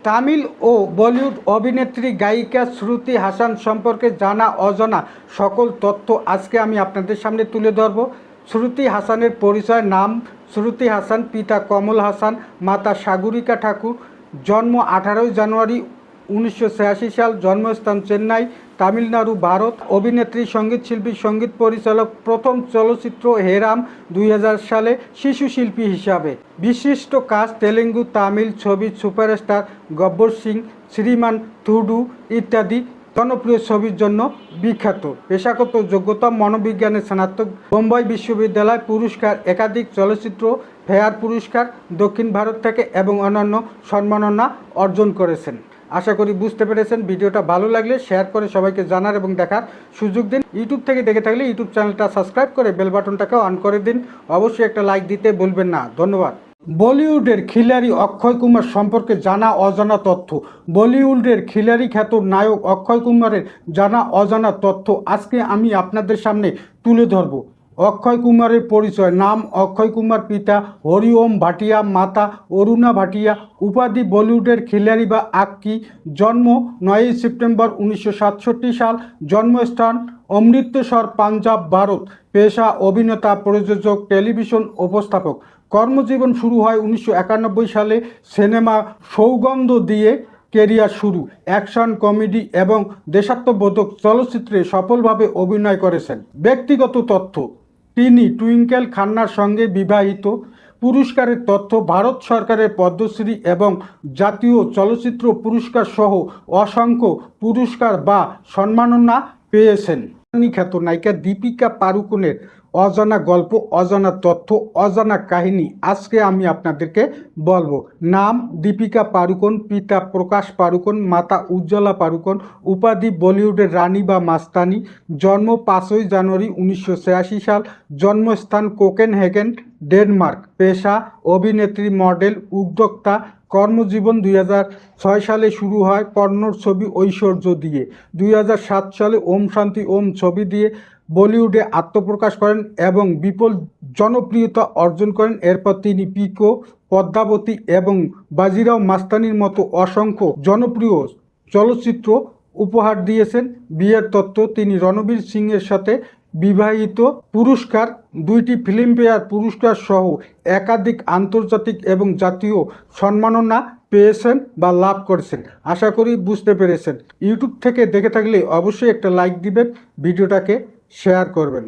তামিল ও বলিউড অভিনেত্রী গায়িকা শ্রুতি হাসান সম্পর্কে জানা অজানা সকল তথ্য আজকে আমি আপনাদের সামনে তুলে ধরব। শ্রুতি হাসানের পরিচয়। নাম শ্রুতি হাসান, পিতা কমল হাসান, মাতা সাগরিকা ঠাকুর। জন্ম 18 জানুয়ারি 1986 সাল, জন্মস্থান চেন্নাই, তামিলনাড়ু, ভারত। অভিনেত্রী, সঙ্গীত শিল্পী, সঙ্গীত পরিচালক। প্রথম চলচ্চিত্র হেরাম 2000 সালে শিশু শিল্পী হিসাবে। বিশিষ্ট কাজ তেলেগু, তামিল ছবি সুপারস্টার, গব্বর সিং, শ্রীমান থুডু ইত্যাদি জনপ্রিয় ছবির জন্য বিখ্যাত। পেশাগত যোগ্যতা মনোবিজ্ঞানে স্নাতক, বোম্বাই বিশ্ববিদ্যালয়। পুরস্কার একাধিক চলচ্চিত্র ফেয়ার পুরস্কার, দক্ষিণ ভারত থেকে এবং অন্যান্য সম্মাননা অর্জন করেছেন। আশা করি বুঝতে পেরেছেন। ভিডিওটা ভালো লাগলে শেয়ার করে সবাইকে জানার এবং দেখার সুযোগ দিন। ইউটিউব থেকে দেখে থাকলে ইউটিউব চ্যানেলটা সাবস্ক্রাইব করে বেল বাটনটাকে অন করে দিন। অবশ্যই একটা লাইক দিতে ভুলবেন না। ধন্যবাদ। বলিউডের খিলাড়ি অক্ষয় কুমার সম্পর্কে জানা অজানা তথ্য। বলিউডের খিলাড়ি খ্যাত নায়ক অক্ষয় কুমারের জানা অজানা তথ্য আজকে আমি আপনাদের সামনে তুলে ধরব। অক্ষয় কুমারের পরিচয়। নাম অক্ষয় কুমার, পিতা হরিওম ভাটিয়া, মাতা অরুণা ভাটিয়া। উপাধি বলিউডের খিলাড়ি বা আক্কি। জন্ম 9 সেপ্টেম্বর 1967 সাল, জন্মস্থান অমৃতসর, পাঞ্জাব, ভারত। পেশা অভিনেতা, প্রযোজক, টেলিভিশন উপস্থাপক। কর্মজীবন শুরু হয় 1991 সালে। সিনেমা সৌগন্ধ দিয়ে কেরিয়ার শুরু। অ্যাকশন, কমেডি এবং দেশাত্মবোধক চলচ্চিত্রে সফলভাবে অভিনয় করেছেন। ব্যক্তিগত তথ্য। তিনি টুইঙ্কেল খান্নার সঙ্গে বিবাহিত। পুরস্কারের তথ্য। ভারত সরকারের পদ্মশ্রী এবং জাতীয় চলচ্চিত্র পুরস্কার সহ অসংখ্য পুরস্কার বা সম্মাননা পেয়েছেন। খ্যাত নায়িকা দীপিকা পাড়ুকোনের অজানা গল্প, অজানা তথ্য, অজানা কাহিনী আজকে আমি আপনাদেরকে বলবো। নাম দীপিকা পাড়ুকোন, পিতা প্রকাশ পাড়ুকোন, মাতা উজ্জ্বলা পাড়ুকোন। উপাধি বলিউডের রানী বা মাস্তানি। জন্ম 5 জানুয়ারি 1986 সাল, জন্মস্থান কোপেনহেগেন, ডেনমার্ক। পেশা অভিনেত্রী, মডেল, উদ্যোক্তা। কর্মজীবন 2006 সালে শুরু হয় কন্নড় ছবি ঐশ্বর্য দিয়ে। 2007 সালে ওম শান্তি ওম ছবি দিয়ে বলিউডে আত্মপ্রকাশ করেন এবং বিপুল জনপ্রিয়তা অর্জন করেন। এরপর তিনি পিকো, পদ্মাবতী এবং বাজিরাও মাস্তানির মতো অসংখ্য জনপ্রিয় চলচ্চিত্র উপহার দিয়েছেন। বিয়ের তথ্য। তিনি রণবীর সিংয়ের সাথে বিবাহিত। পুরস্কার 2টি ফিল্মফেয়ার পুরস্কার সহ একাধিক আন্তর্জাতিক এবং জাতীয় সম্মাননা পেয়েছেন বা লাভ করেছেন। আশা করি বুঝতে পেরেছেন। ইউটিউব থেকে দেখে থাকলে অবশ্যই একটা লাইক দিবেন, ভিডিওটাকে শেয়ার করবেন।